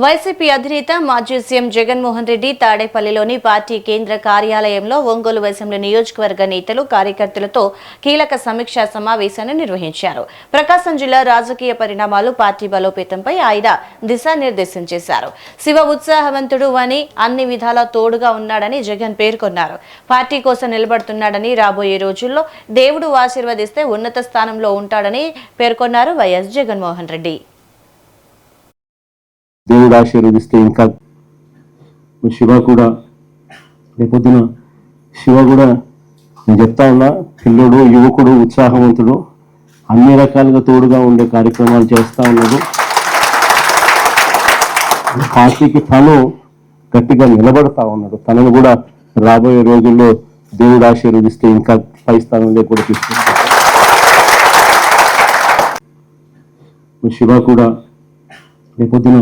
YCP అధినేత మాజీ CM Jaganmohan Reddy తాడేపల్లిలోని పార్టీ కేంద్ర కార్యాలయంలో ఒంగోలు అసెంబ్లీ నియోజకవర్గ నేతలు కార్యకర్తలతో కీలక సమీక్షా సమావేశాన్ని నిర్వహించారు. ప్రకాశం జిల్లా రాజకీయ పరిణామాలు, పార్టీ బలోపేతంపై ఆయన దిశానిర్దేశం చేశారు. శివ ఉత్సాహవంతుడు అని, అన్ని విధాలా తోడుగా ఉన్నాడని జగన్ పేర్కొన్నారు. పార్టీ కోసం నిలబడుతున్నాడని, రాబోయే రోజుల్లో దేవుడు ఆశీర్వదిస్తే ఉన్నత స్థానంలో ఉంటాడని పేర్కొన్నారు వైఎస్ జగన్మోహన్ రెడ్డి. దేవుడు ఆశీర్వదిస్తే ఇంకా శివ కూడా రేపొద్దున శివ కూడా నేను చెప్తా ఉన్నా, పిల్లడు, యువకుడు, ఉత్సాహవంతుడు, అన్ని రకాలుగా తోడుగా ఉండే కార్యక్రమాలు చేస్తూ ఉన్నాడు. పార్టీకి తను గట్టిగా నిలబడతా ఉన్నాడు. తనను కూడా రాబోయే రోజుల్లో దేవుడు ఆశీర్వదిస్తే ఇంకా పై స్థానంలో కూడా తీసుకుంటాడు. శివ కూడా రేపొద్దున